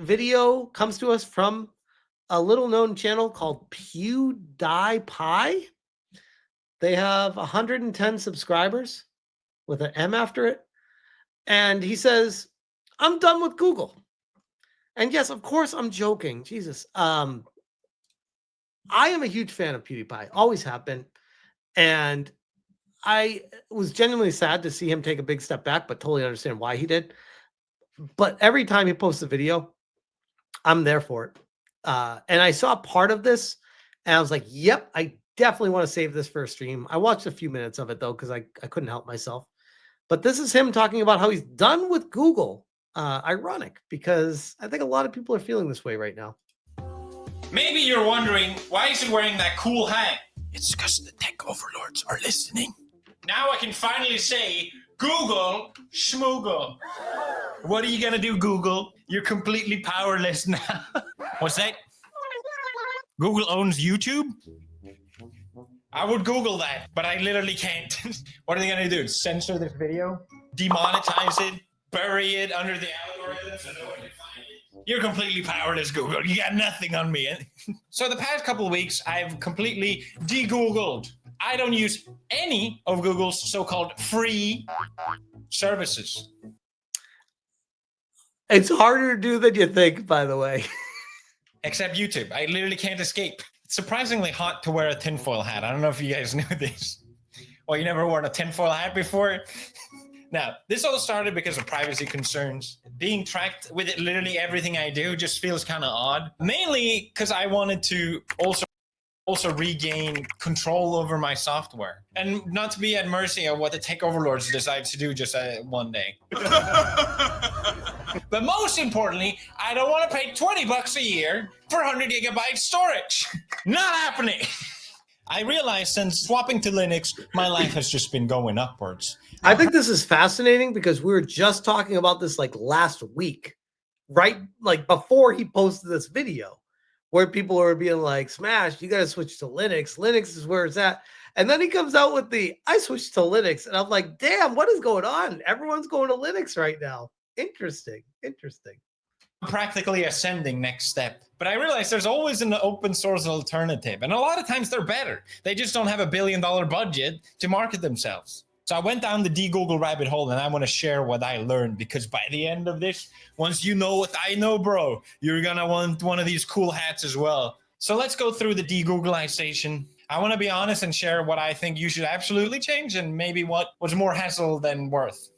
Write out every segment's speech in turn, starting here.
video comes to us from a little known channel called PewDiePie. They have 110 subscribers with an M after it. And he says, I'm done with Google. And yes, of course, I'm joking. Jesus. I am a huge fan of PewDiePie. Always have been. And I was genuinely sad to see him take a big step back, but totally understand why he did. But every time he posts a video, I'm there for it. And I saw part of this and I was like, yep, I definitely want to save this for a stream. I watched a few minutes of it though, because I couldn't help myself. But this is him talking about how he's done with Google. Ironic, because I think a lot of people are feeling this way right now. Maybe you're wondering, why is he wearing that cool hat? It's because the tech overlords are listening. Now I can finally say, Google, Schmoogle. What are you gonna do, Google? You're completely powerless now. What's that? Google owns YouTube? I would Google that, but I literally can't. What are they gonna do? Censor this video? Demonetize it? Bury it under the algorithm so no one can find it? You're completely powerless, Google. You got nothing on me. So the past couple of weeks, I've completely de-Googled. I don't use any of Google's so-called free services. It's harder to do than you think, by the way. Except YouTube. I literally can't escape. It's surprisingly hot to wear a tinfoil hat. I don't know if you guys knew this. Well, you never worn a tinfoil hat before? Now, this all started because of privacy concerns. Being tracked with it, literally everything I do just feels kind of odd. Mainly because I wanted to also regain control over my software and not to be at mercy of what the tech overlords decide to do just one day. But most importantly, I don't want to pay $20 a year for 100 gigabyte storage. Not happening. I realized since swapping to Linux, my life has just been going upwards. I think this is fascinating because we were just talking about this like last week, right? Like before he posted this video, where people were being like, Smash, you got to switch to Linux. Linux is where it's at. And then he comes out with I switched to Linux. And I'm like, damn, what is going on? Everyone's going to Linux right now. Interesting. Practically ascending next step. But I realized there's always an open source alternative. And a lot of times they're better. They just don't have $1 billion budget to market themselves. So I went down the de-Google rabbit hole and I want to share what I learned, because by the end of this, once you know what I know, bro, you're going to want one of these cool hats as well. So let's go through the de-Googleization. I want to be honest and share what I think you should absolutely change and maybe what was more hassle than worth.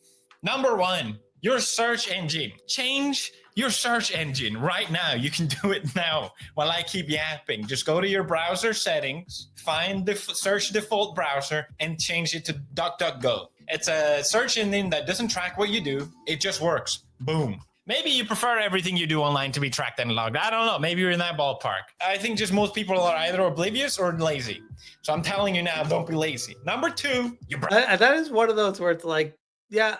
Number one, your search engine. Change your search engine right now. You can do it now while I keep yapping. Just go to your browser settings, find the search default browser, and change it to DuckDuckGo. It's a search engine that doesn't track what you do. It just works. Boom. Maybe you prefer everything you do online to be tracked and logged. I don't know. Maybe you're in that ballpark. I think just most people are either oblivious or lazy. So I'm telling you now, don't be lazy. Number two, that is one of those where it's like, yeah,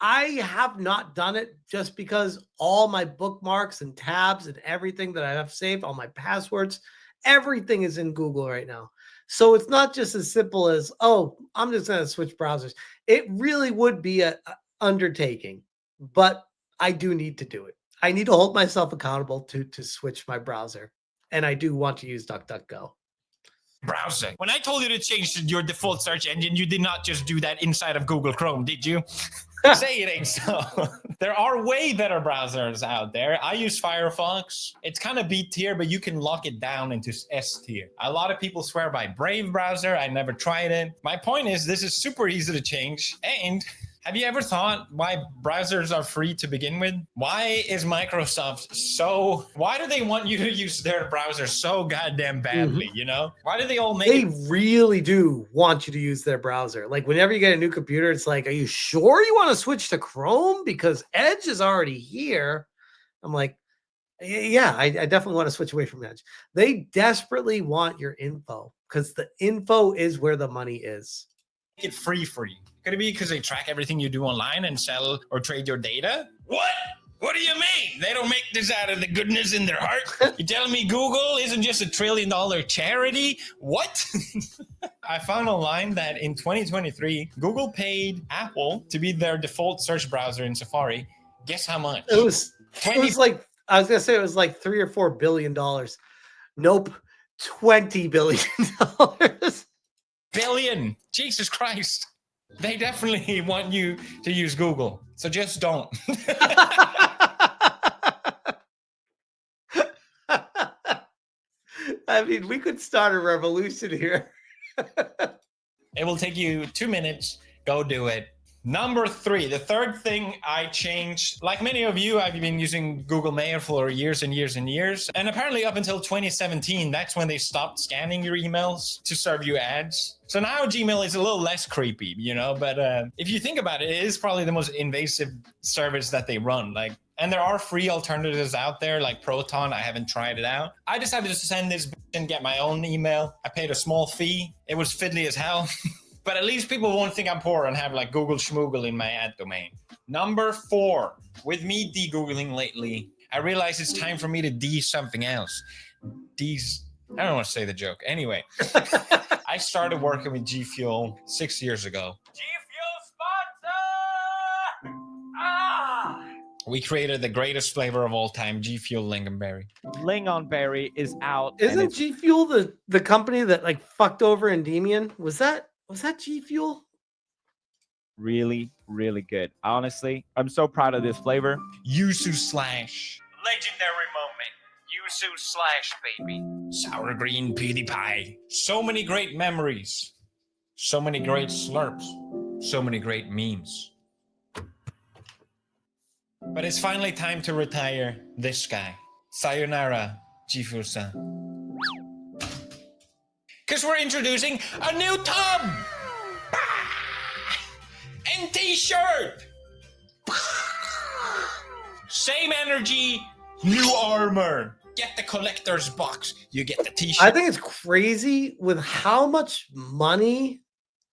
I have not done it just because all my bookmarks and tabs and everything that I have saved, all my passwords, everything is in Google right now. So it's not just as simple as, oh, I'm just going to switch browsers. It really would be a undertaking, but I do need to do it. I need to hold myself accountable to switch my browser. And I do want to use DuckDuckGo. Browsing. When I told you to change your default search engine, you did not just do that inside of Google Chrome, did you? Say it ain't so. There are way better browsers out there. I use Firefox. It's kind of B tier, but you can lock it down into S tier. A lot of people swear by Brave browser. I never tried it. My point is, this is super easy to change. And have you ever thought why browsers are free to begin with? Why is Microsoft why do they want you to use their browser so goddamn badly, you know? Why do they all make They really do want you to use their browser. Like whenever you get a new computer, it's like, are you sure you want to switch to Chrome? Because Edge is already here. I'm like, yeah, I definitely want to switch away from Edge. They desperately want your info because the info is where the money is. Make it free for you? Could it be because they track everything you do online and sell or trade your data? What? What do you mean? They don't make this out of the goodness in their heart? You telling me Google isn't just $1 trillion charity? What? I found online that in 2023, Google paid Apple to be their default search browser in Safari. Guess how much? It was It was like, I was gonna say it was like $3 or $4 billion. Nope, $20 billion. Billion. Jesus Christ. They definitely want you to use Google. So just don't. I mean, we could start a revolution here. It will take you 2 minutes. Go do it. Number 3, the third thing I changed. Like many of you, I've been using Google Mail for years and years and years. And apparently up until 2017, that's when they stopped scanning your emails to serve you ads. So now Gmail is a little less creepy, you know, but if you think about it, it is probably the most invasive service that they run. And there are free alternatives out there like Proton. I haven't tried it out. I decided to send this and get my own email. I paid a small fee. It was fiddly as hell. But at least people won't think I'm poor and have like Google Schmoogle in my ad domain. Number 4, with me de-Googling lately, I realized it's time for me to de something else. I don't want to say the joke. Anyway, I started working with G Fuel 6 years ago. G Fuel sponsor! Ah! We created the greatest flavor of all time, G Fuel Lingonberry. Lingonberry is out. Isn't G Fuel the company that like fucked over Endymion? Was that G Fuel? Really, really good. Honestly, I'm so proud of this flavor. Yuzu slash. Legendary moment. Yuzu slash, baby. Sour green PewDiePie. So many great memories. So many great slurps. So many great memes. But it's finally time to retire this guy. Sayonara, Jifu-san. Because we're introducing a new tub! And t-shirt! Same energy, new armor. Get the collector's box. You get the t-shirt. I think it's crazy with how much money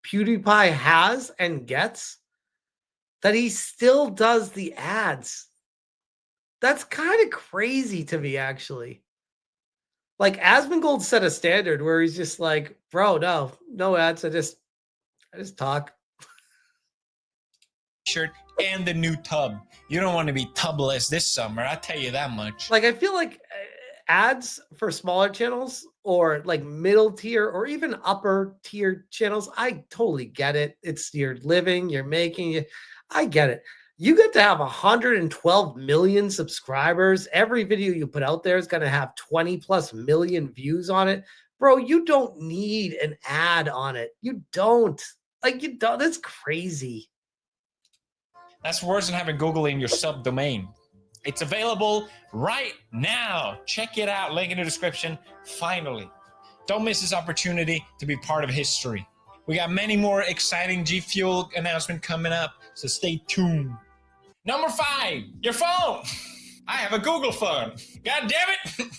PewDiePie has and gets that he still does the ads. That's kind of crazy to me, actually. Like Asmongold set a standard where he's just like, bro, no ads. I just talk. Shirt and the new tub. You don't want to be tubless this summer. I'll tell you that much. Like, I feel like ads for smaller channels or like middle tier or even upper tier channels, I totally get it. It's your living, you're making. I get it. You get to have 112 million subscribers. Every video you put out there is going to have 20 plus million views on it. Bro, you don't need an ad on it. You don't. Like, you don't. That's crazy. That's worse than having Google in your subdomain. It's available right now. Check it out. Link in the description. Finally. Don't miss this opportunity to be part of history. We got many more exciting G Fuel announcements coming up, so stay tuned. Number 5, your phone. I have a Google phone. God damn it.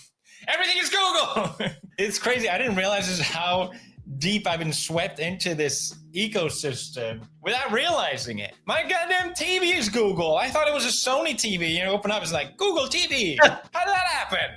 Everything is Google. It's crazy. I didn't realize just how deep I've been swept into this ecosystem without realizing it. My goddamn TV is Google. I thought it was a Sony TV. You know, open up, it's like, Google TV. How did that happen?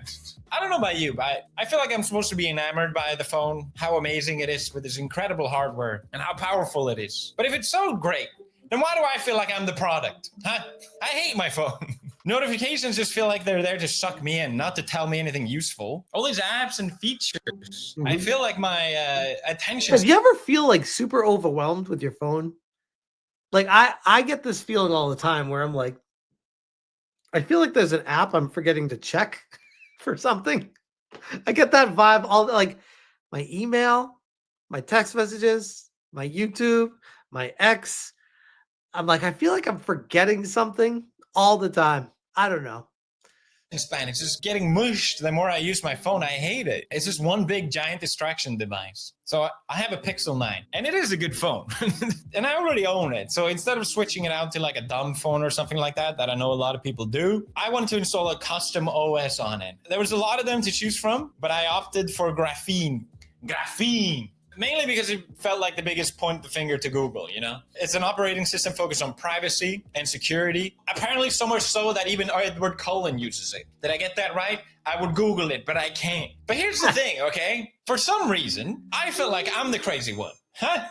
I don't know about you, but I feel like I'm supposed to be enamored by the phone, how amazing it is with this incredible hardware and how powerful it is. But if it's so great, then why do I feel like I'm the product? Huh? I hate my phone. Notifications just feel like they're there to suck me in, not to tell me anything useful. All these apps and features. Mm-hmm. I feel like my attention... Have you ever feel like super overwhelmed with your phone? Like I get this feeling all the time where I'm like, I feel like there's an app I'm forgetting to check for something. I get that vibe all like my email, my text messages, my YouTube, my X. I'm like, I feel like I'm forgetting something all the time. I don't know. Span, it's just getting mushed. The more I use my phone, I hate it. It's just one big giant distraction device. So I have a Pixel 9 and it is a good phone and I already own it. So instead of switching it out to like a dumb phone or something like that I know a lot of people do, I wanted to install a custom OS on it. There was a lot of them to choose from, but I opted for Graphene. Mainly because it felt like the biggest point the finger to Google, you know? It's an operating system focused on privacy and security. Apparently so much so that even Edward Cullen uses it. Did I get that right? I would Google it, but I can't. But here's the thing, okay? For some reason, I feel like I'm the crazy one. Huh?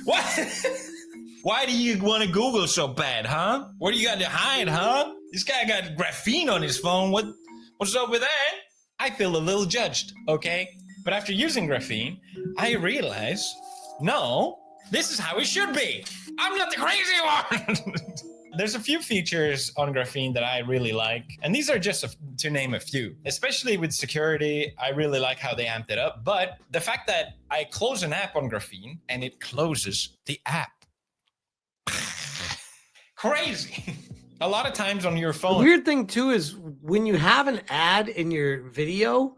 What? Why do you want to Google so bad, huh? What do you got to hide, huh? This guy got graphene on his phone. What's up with that? I feel a little judged, okay? But after using graphene, I realize, no, this is how it should be. I'm not the crazy one. There's a few features on graphene that I really like, and these are just to name a few. Especially with security, I really like how they amped it up, but the fact that I close an app on graphene and it closes the app. Crazy. A lot of times on your The phone. weird thing too is when you have an ad in your video,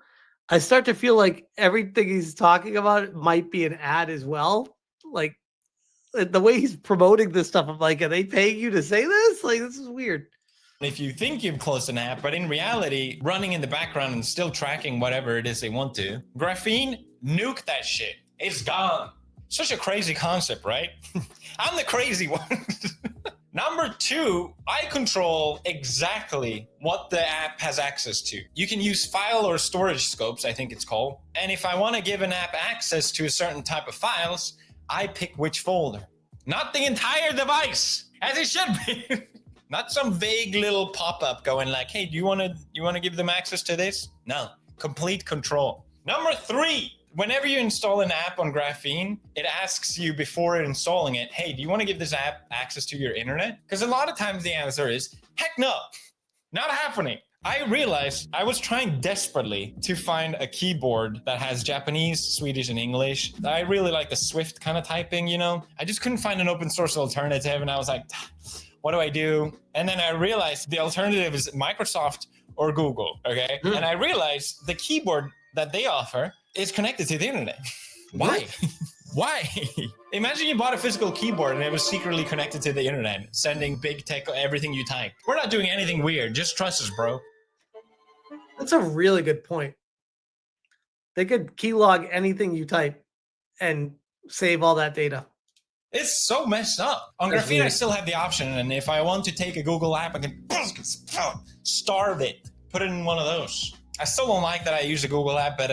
I start to feel like everything he's talking about might be an ad as well. Like the way he's promoting this stuff, I'm like, are they paying you to say this? Like, this is weird. If you think you've closed an app, but in reality, running in the background and still tracking whatever it is they want to, graphene, nuke that shit. It's gone. Such a crazy concept, right? I'm the crazy one. Number 2, I control exactly what the app has access to. You can use file or storage scopes, I think it's called. And if I want to give an app access to a certain type of files, I pick which folder. Not the entire device, as it should be. Not some vague little pop-up going like, hey, do you want to give them access to this? No, complete control. Number 3, whenever you install an app on Graphene, it asks you before installing it, hey, do you want to give this app access to your internet? Because a lot of times the answer is, heck no, not happening. I realized I was trying desperately to find a keyboard that has Japanese, Swedish, and English. I really like the Swift kind of typing, you know? I just couldn't find an open source alternative, and I was like, what do I do? And then I realized the alternative is Microsoft or Google, okay? And I realized the keyboard that they offer is connected to the internet. Why? Why? Imagine you bought a physical keyboard and it was secretly connected to the internet, sending big tech everything you type. We're not doing anything weird. Just trust us, bro. That's a really good point. They could keylog anything you type and save all that data. It's so messed up. On That's Graphene, weird. I still have the option, and if I want to take a Google app, I can starve it, put it in one of those. I still don't like that I use a Google app, but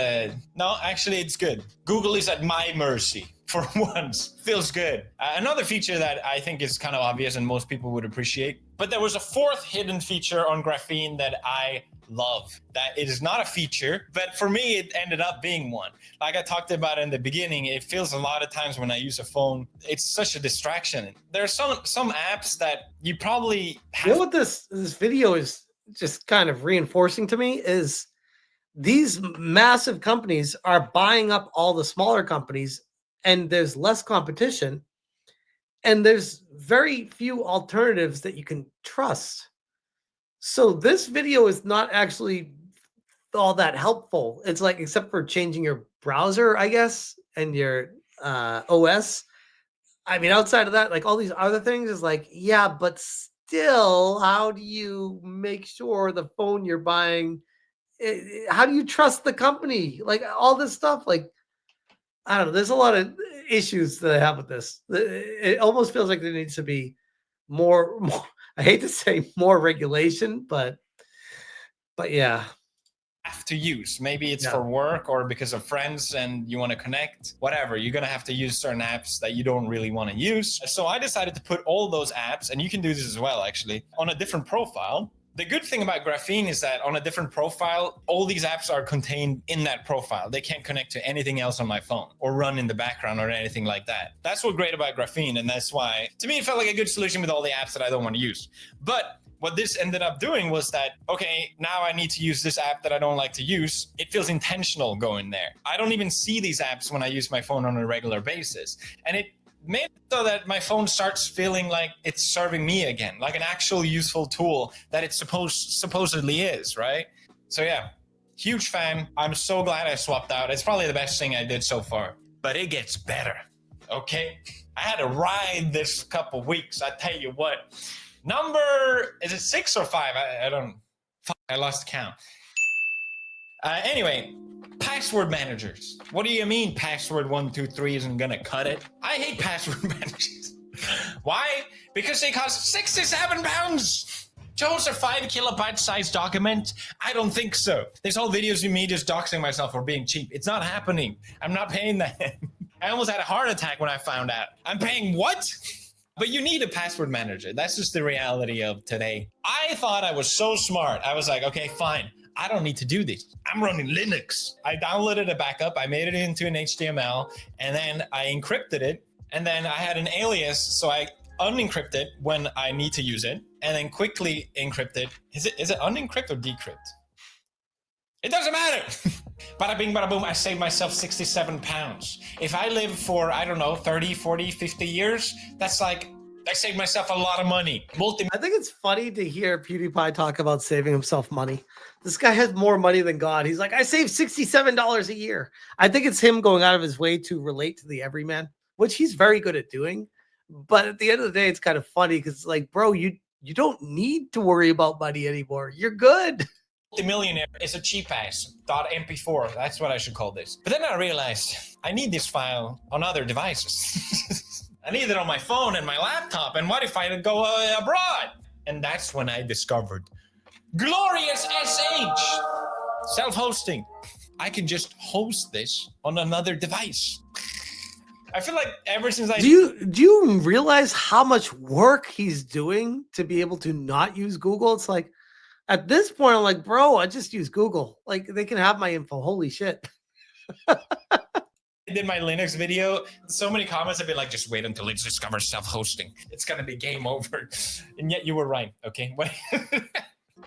no, actually, it's good. Google is at my mercy for once. Feels good. Another feature that I think is kind of obvious and most people would appreciate, but there was a 4th hidden feature on Graphene that I love. That it is not a feature, but for me, it ended up being one. Like I talked about in the beginning, it feels a lot of times when I use a phone, it's such a distraction. There are some apps that you probably have. You know what this video is just kind of reinforcing to me is these massive companies are buying up all the smaller companies, and there's less competition, and there's very few alternatives that you can trust. So this video is not actually all that helpful. It's like, except for changing your browser, I guess, and your OS. I mean, outside of that, like all these other things is like, yeah, but still, how do you make sure the phone you're buying, how do you trust the company? Like all this stuff, like, I don't know. There's a lot of issues that I have with this. It almost feels like there needs to be more I hate to say more regulation, but yeah. Have to use. Maybe it's Yeah. for work or because of friends and you want to connect, whatever. You're going to have to use certain apps that you don't really want to use. So I decided to put all those apps, and you can do this as well, actually, on a different profile. The good thing about Graphene is that on a different profile, all these apps are contained in that profile. They can't connect to anything else on my phone or run in the background or anything like that. That's what's great about Graphene, and that's why, to me, it felt like a good solution with all the apps that I don't want to use. But what this ended up doing was that, okay, now I need to use this app that I don't like to use. It feels intentional going there. I don't even see these apps when I use my phone on a regular basis. And it made it so that my phone starts feeling like it's serving me again, like an actual useful tool that it supposedly is, right? So yeah, huge fan. I'm so glad I swapped out. It's probably the best thing I did so far, but it gets better, okay? I had to ride this couple weeks, I tell you what. Number, is it 6 or 5? I lost count. Anyway, password managers. What do you mean password 123 isn't gonna cut it? I hate password managers. Why? Because they cost 67 pounds. To host a 5 kilobyte size document? I don't think so. There's whole videos of me just doxing myself for being cheap. It's not happening. I'm not paying that. I almost had a heart attack when I found out. I'm paying what? But you need a password manager. That's just the reality of today. I thought I was so smart. I was like, okay, fine. I don't need to do this. I'm running Linux. I downloaded a backup. I made it into an HTML, and then I encrypted it. And then I had an alias, so I unencrypt it when I need to use it, and then quickly encrypt it. Is it unencrypt or decrypt? It doesn't matter. Bada bing, bada boom, I saved myself 67 pounds. If I live for, I don't know, 30, 40, 50 years, that's like, I saved myself a lot of money. I think it's funny to hear PewDiePie talk about saving himself money. This guy has more money than God. He's like, I save $67 a year. I think it's him going out of his way to relate to the everyman, which he's very good at doing. But at the end of the day, it's kind of funny because it's like, bro, you don't need to worry about money anymore. You're good. Multimillionaire is a cheap ass .mp4. That's what I should call this. But then I realized I need this file on other devices. I need it on my phone and my laptop. And what if I go abroad? And that's when I discovered glorious SH, self-hosting. I can just host this on another device. I feel like ever since I... Do you realize how much work he's doing to be able to not use Google? It's like, at this point, I'm like, bro, I just use Google. Like, they can have my info. Holy shit. I did my Linux video. So many comments have been like, just wait until it discovers self-hosting. It's going to be game over. And yet you were right, okay?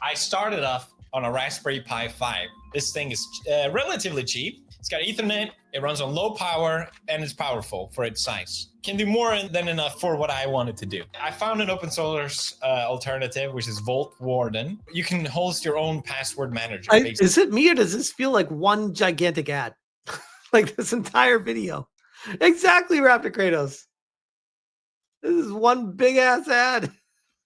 I started off on a Raspberry Pi 5. This thing is relatively cheap. It's got Ethernet, it runs on low power, and it's powerful for its size. Can do more than enough for what I wanted to do. I found an open source alternative, which is Vault Warden. You can host your own password manager. Is it me or does this feel like one gigantic ad? Like this entire video. Exactly, GrapheneOS. This is one big ass ad.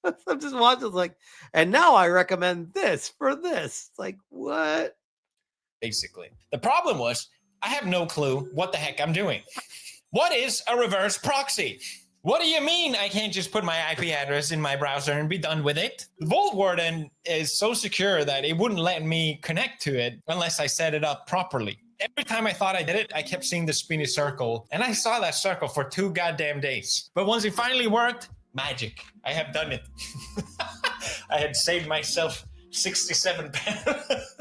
I'm just watching like, and now I recommend this for this. It's like, what? Basically. The problem was, I have no clue what the heck I'm doing. What is a reverse proxy? What do you mean I can't just put my IP address in my browser and be done with it? Vault Warden is so secure that it wouldn't let me connect to it unless I set it up properly. Every time I thought I did it, I kept seeing the spinny circle, and I saw that circle for 2 goddamn days. But once it finally worked, magic. I have done it. I had saved myself 67 pounds.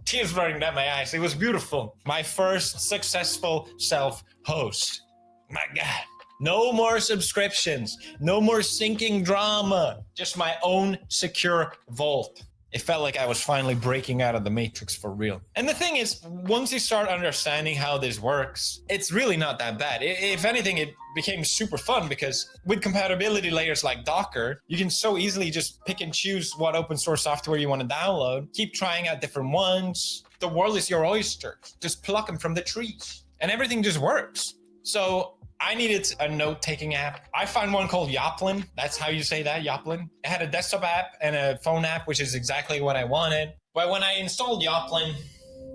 Tears running down my eyes. It was beautiful. My first successful self-host. My God. No more subscriptions. No more syncing drama. Just my own secure vault. It felt like I was finally breaking out of the matrix for real. And the thing is, once you start understanding how this works, it's really not that bad. If anything, it became super fun because with compatibility layers like Docker, you can so easily just pick and choose what open source software you want to download, keep trying out different ones. The world is your oyster. Just pluck them from the trees and everything just works. So I needed a note-taking app. I found one called Yoplin. That's how you say that, Yoplin. It had a desktop app and a phone app, which is exactly what I wanted. But when I installed Yoplin,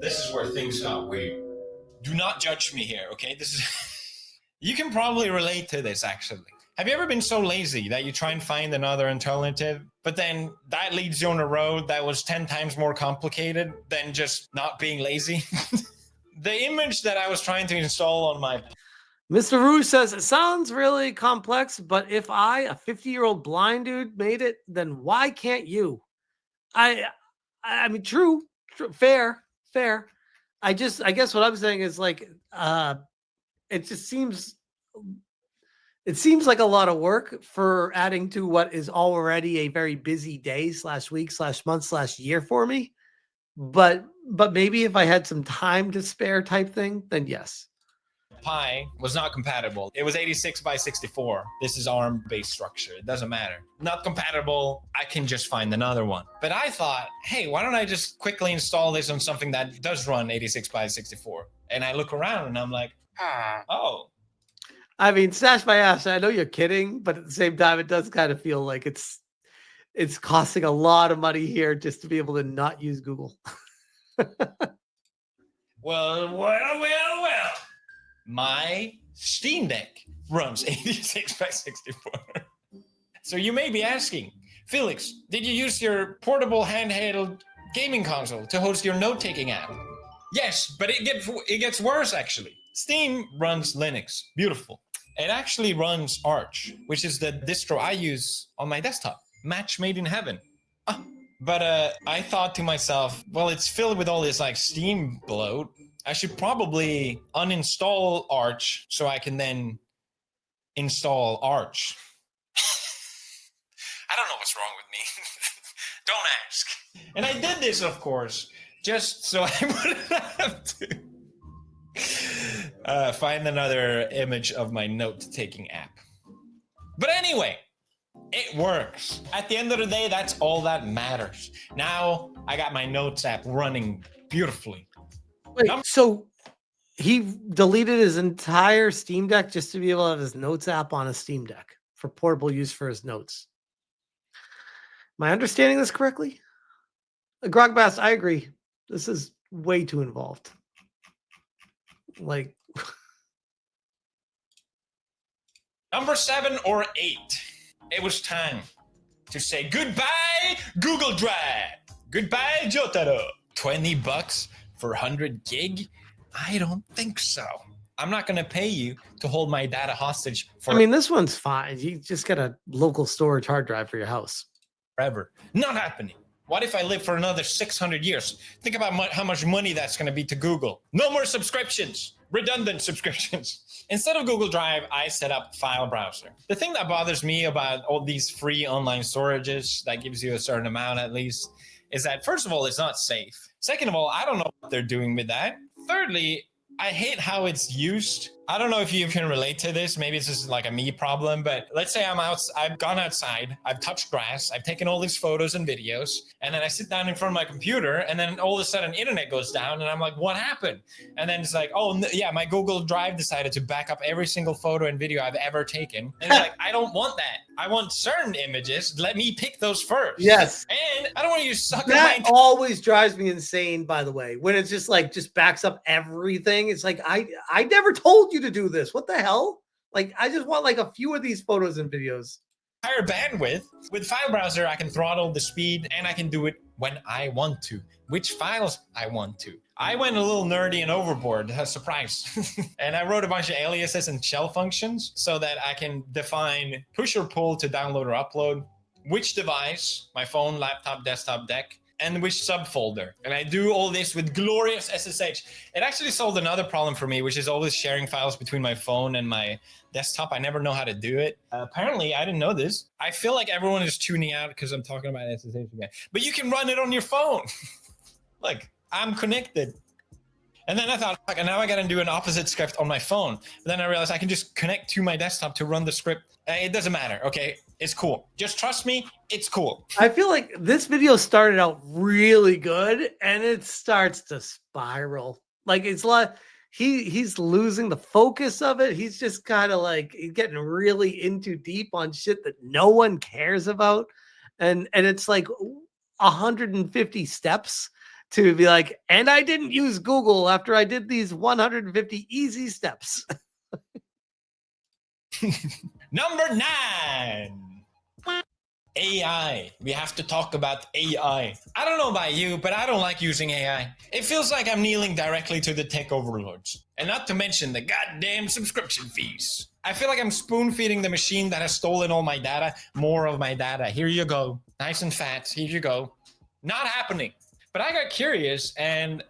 this is where things got weird. Do not judge me here, okay? This is... You can probably relate to this, actually. Have you ever been so lazy that you try and find another alternative, but then that leads you on a road that was 10 times more complicated than just not being lazy? The image that I was trying to install on my... Mr. Rouge says, it sounds really complex, but if I, a 50-year-old blind dude, made it, then why can't you? I mean, true, fair. I guess what I'm saying is like, it seems like a lot of work for adding to what is already a very busy day / week / month / year for me. But maybe if I had some time to spare type thing, then yes. Pi was not compatible. It was 86 by 64. This is ARM-based structure. It doesn't matter. Not compatible. I can just find another one. But I thought, hey, why don't I just quickly install this on something that does run 86 by 64? And I look around and I'm like, oh. I mean, Stash my ass. I know you're kidding, but at the same time, it does kind of feel like it's costing a lot of money here just to be able to not use Google. Well. My Steam Deck runs 86 by 64. So you may be asking, Felix, did you use your portable handheld gaming console to host your note-taking app? Yes, but it gets worse, actually. Steam runs Linux. Beautiful. It actually runs Arch, which is the distro I use on my desktop. Match made in heaven. But I thought to myself, well, it's filled with all this like Steam bloat. I should probably uninstall Arch so I can then install Arch. I don't know what's wrong with me. Don't ask. And I did this, of course, just so I wouldn't have to find another image of my note-taking app. But anyway, it works. At the end of the day, that's all that matters. Now I got my notes app running beautifully. Wait, so he deleted his entire Steam Deck just to be able to have his notes app on a Steam Deck for portable use for his notes. Am I understanding this correctly? Grogbast, I agree. This is way too involved. Like, number 7 or 8. It was time to say goodbye, Google Drive. Goodbye, Jotaro. $20 for 100 gig? I don't think so. I'm not going to pay you to hold my data hostage for I mean, this one's fine. You just get a local storage hard drive for your house. forever. Not happening. What if I live for another 600 years? Think about how much money that's going to be to Google. No more subscriptions. Redundant subscriptions. Instead of Google Drive, I set up File Browser. The thing that bothers me about all these free online storages that gives you a certain amount at least is that, first of all, it's not safe. Second of all, I don't know what they're doing with that. Thirdly, I hate how it's used. I don't know if you can relate to this. Maybe it's just like a me problem, but let's say I've gone outside, I've touched grass, I've taken all these photos and videos, and then I sit down in front of my computer, and then all of a sudden internet goes down, and I'm like, what happened? And then it's like, oh yeah, my Google Drive decided to back up every single photo and video I've ever taken. And it's like, I don't want that. I want certain images. Let me pick those first. Yes. And I don't want you to suck That at my always drives me insane, by the way, when it's just backs up everything. It's like, I never told you to do this. What the hell? Like, I just want like a few of these photos and videos. higher bandwidth. With File Browser, I can throttle the speed and I can do it when I want to, which files I want to. I went a little nerdy and overboard, a surprise. And I wrote a bunch of aliases and shell functions so that I can define push or pull to download or upload, which device, my phone, laptop, desktop, deck, and which subfolder. And I do all this with glorious SSH. It actually solved another problem for me, which is always sharing files between my phone and my desktop. I never know how to do it. Apparently, I didn't know this. I feel like everyone is tuning out because I'm talking about SSH again. But you can run it on your phone. Like, I'm connected. And then I thought, okay, now I got to do an opposite script on my phone. But then I realized I can just connect to my desktop to run the script. It doesn't matter, okay? It's cool. Just trust me, it's cool. I feel like this video started out really good and it starts to spiral. Like, it's like he's losing the focus of it. He's just kind of like getting really into deep on shit that no one cares about. And it's like 150 steps to be like, and I didn't use Google after I did these 150 easy steps. Number 9. AI. We have to talk about AI. I don't know about you, but I don't like using AI. It feels like I'm kneeling directly to the tech overlords. And not to mention the goddamn subscription fees. I feel like I'm spoon feeding the machine that has stolen all my data, more of my data. Here you go. Nice and fat. Here you go. Not happening. But I got curious and,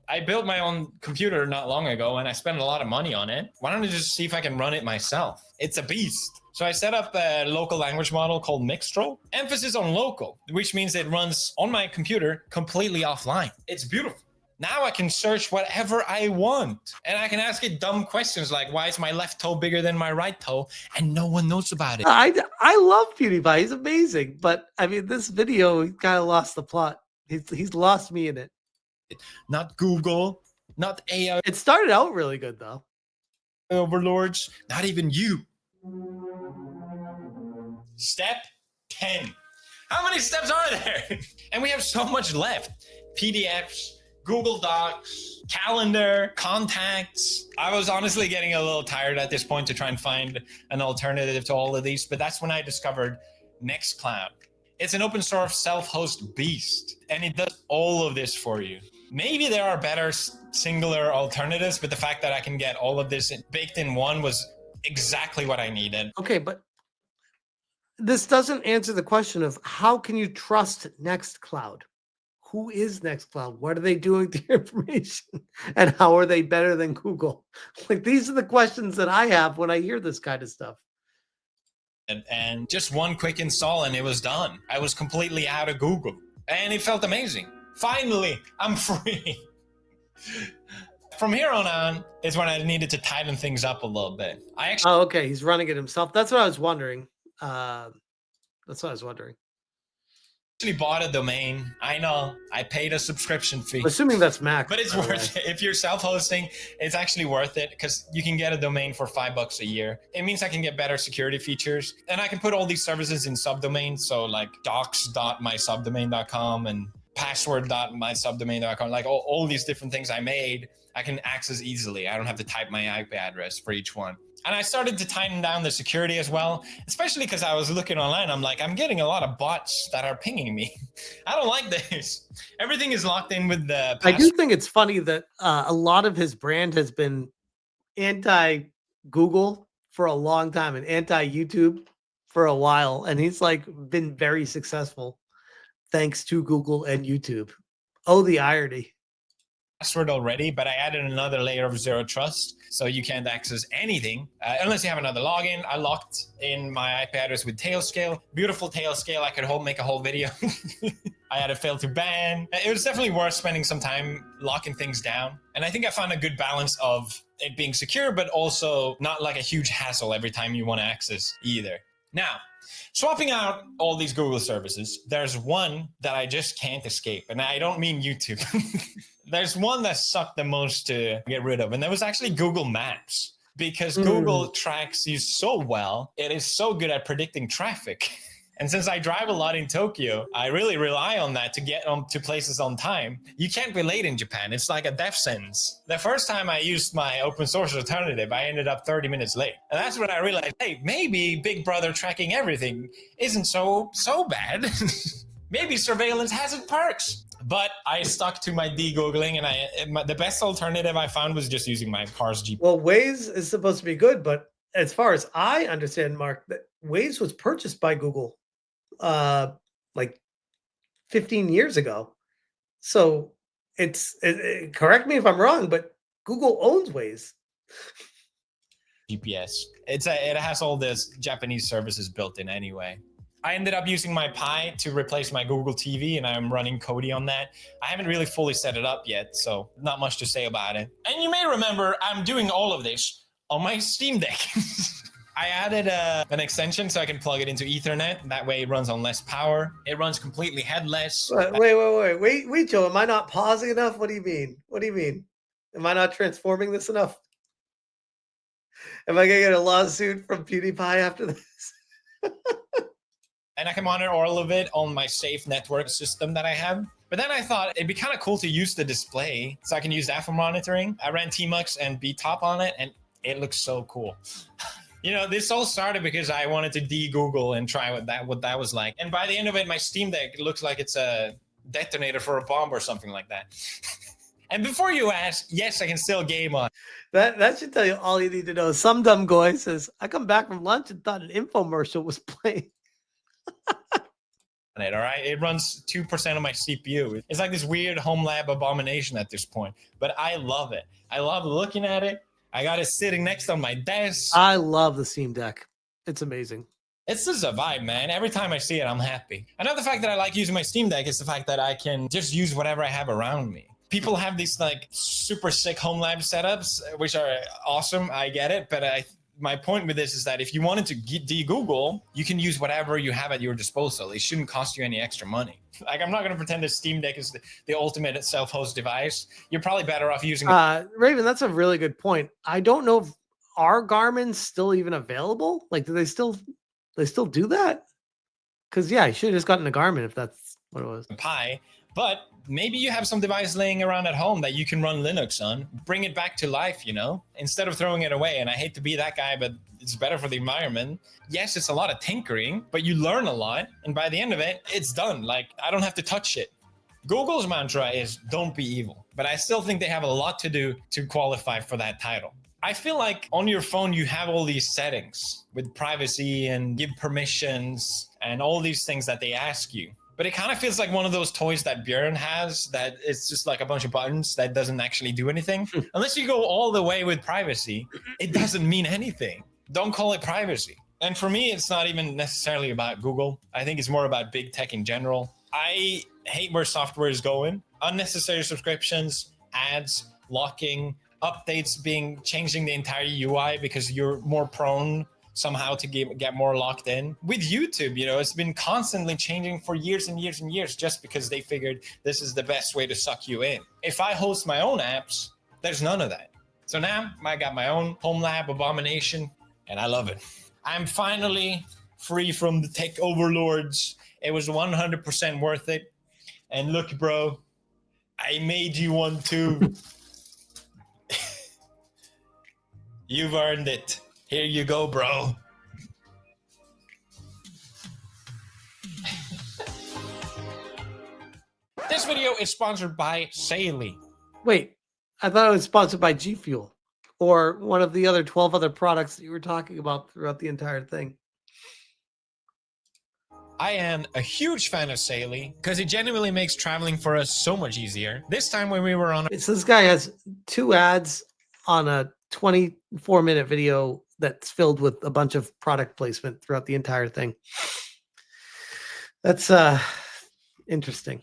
I built my own computer not long ago and I spent a lot of money on it. Why don't I just see if I can run it myself? It's a beast. So I set up a local language model called Mixtral. Emphasis on local, which means it runs on my computer completely offline. It's beautiful. Now I can search whatever I want. And I can ask it dumb questions like, why is my left toe bigger than my right toe? And no one knows about it. I love PewDiePie. He's amazing. But, I mean, this video, he kind of lost the plot. He's lost me in it. Not Google, not AI It started out really good, though. overlords, not even you. Step 10. How many steps are there? And we have so much left. PDFs, Google Docs, calendar, contacts. I was honestly getting a little tired at this point to try and find an alternative to all of these, but that's when I discovered Nextcloud. It's an open source self-host beast, and it does all of this for you. Maybe there are better singular alternatives, but the fact that I can get all of this baked in one was exactly what I needed. Okay, but this doesn't answer the question of how can you trust Nextcloud? Who is Nextcloud? What are they doing to your information? And how are they better than Google? Like, these are the questions that I have when I hear this kind of stuff. And just one quick install and it was done. I was completely out of Google and it felt amazing. Finally, I'm free. From here on is when I needed to tighten things up a little bit. Oh, okay. He's running it himself. That's what I was wondering. Actually bought a domain. I know I paid a subscription fee. I'm assuming that's Mac. But it's worth it. If you're self-hosting, it's actually worth it because you can get a domain for $5 a year. It means I can get better security features and I can put all these services in subdomains. So like docs.mysubdomain.com and password.mysubdomain.com, like all these different things I made, I can access easily. I don't have to type my IP address for each one. And I started to tighten down the security as well, especially because I was looking online. I'm like, I'm getting a lot of bots that are pinging me. I don't like this. Everything is locked in with the password. I do think it's funny that a lot of his brand has been anti-Google for a long time and anti-YouTube for a while. And he's like been very successful thanks to Google and YouTube. Oh, the irony. Password already, but I added another layer of zero trust, so you can't access anything unless you have another login. I locked in my IP address with Tailscale, beautiful Tailscale. I could make a whole video. I had a fail to ban. It was definitely worth spending some time locking things down, and I think I found a good balance of it being secure, but also not like a huge hassle every time you want to access either. Now, swapping out all these Google services, there's one that I just can't escape, and I don't mean YouTube. There's one that sucked the most to get rid of, and that was actually Google Maps. Because Google tracks you so well, it is so good at predicting traffic. And since I drive a lot in Tokyo, I really rely on that to get to places on time. You can't be late in Japan. It's like a death sentence. The first time I used my open source alternative, I ended up 30 minutes late. And that's when I realized, hey, maybe Big Brother tracking everything isn't so bad. Maybe surveillance has its perks. But I stuck to my de-Googling, and the best alternative I found was just using my car's GPS. Well, Waze is supposed to be good, but as far as I understand, Mark, that Waze was purchased by Google like 15 years ago. So correct me if I'm wrong, but Google owns Waze. GPS. It has all this Japanese services built in anyway. I ended up using my Pi to replace my Google TV, and I'm running Kodi on that. I haven't really fully set it up yet, so not much to say about it. And you may remember I'm doing all of this on my Steam Deck. I added an extension so I can plug it into Ethernet. That way it runs on less power. It runs completely headless. Wait, Joe, am I not pausing enough? What do you mean? Am I not transforming this enough? Am I going to get a lawsuit from PewDiePie after this? And I can monitor all of it on my safe network system that I have. But then I thought it'd be kind of cool to use the display so I can use that for monitoring. I ran Tmux and BTOP on it, and it looks so cool. You know, this all started because I wanted to de-Google and try what that was like. And by the end of it, my Steam Deck looks like it's a detonator for a bomb or something like that. And before you ask, yes, I can still game on. That should tell you all you need to know. Some dumb guy says, I come back from lunch and thought an infomercial was playing. All right, it runs 2% of my CPU. It's like this weird home lab abomination at this point, but I love it. I love looking at it. I got it sitting next on my desk. I love the Steam Deck. It's amazing. It's just a vibe, man. Every time I see it, I'm happy. Another fact that I like using my Steam Deck is the fact that I can just use whatever I have around me. People have these like super sick home lab setups, which are awesome. I get it, but my point with this is that if you wanted to de-Google, you can use whatever you have at your disposal. It shouldn't cost you any extra money. Like, I'm not going to pretend that Steam Deck is the ultimate self-host device. You're probably better off using Raven, that's a really good point. I don't know if are Garmin's still even available? Like, do they still do that? Because yeah, I should have just gotten a Garmin if that's what it was. Pi, but maybe you have some device laying around at home that you can run Linux on. Bring it back to life, you know, instead of throwing it away. And I hate to be that guy, but it's better for the environment. Yes, it's a lot of tinkering, but you learn a lot. And by the end of it, it's done. Like, I don't have to touch it. Google's mantra is don't be evil, but I still think they have a lot to do to qualify for that title. I feel like on your phone, you have all these settings with privacy and give permissions and all these things that they ask you. But it kind of feels like one of those toys that Björn has that it's just like a bunch of buttons that doesn't actually do anything. Unless you go all the way with privacy, it doesn't mean anything. Don't call it privacy. And for me, it's not even necessarily about Google. I think it's more about big tech in general. I hate where software is going. Unnecessary subscriptions, ads, locking, updates changing the entire UI because you're more prone somehow to get more locked in. With YouTube, it's been constantly changing for years and years and years just because they figured this is the best way to suck you in. If I host my own apps, there's none of that. So now I got my own home lab abomination and I love it. I'm finally free from the tech overlords. It was 100% worth it. And look, bro, I made you one too. You've earned it. Here you go, bro. This video is sponsored by Saley. Wait, I thought it was sponsored by G Fuel or one of the other 12 other products that you were talking about throughout the entire thing. I am a huge fan of Saley because it genuinely makes traveling for us so much easier. This time when we were on... So this guy has 2 ads on a 24-minute video that's filled with a bunch of product placement throughout the entire thing. That's interesting.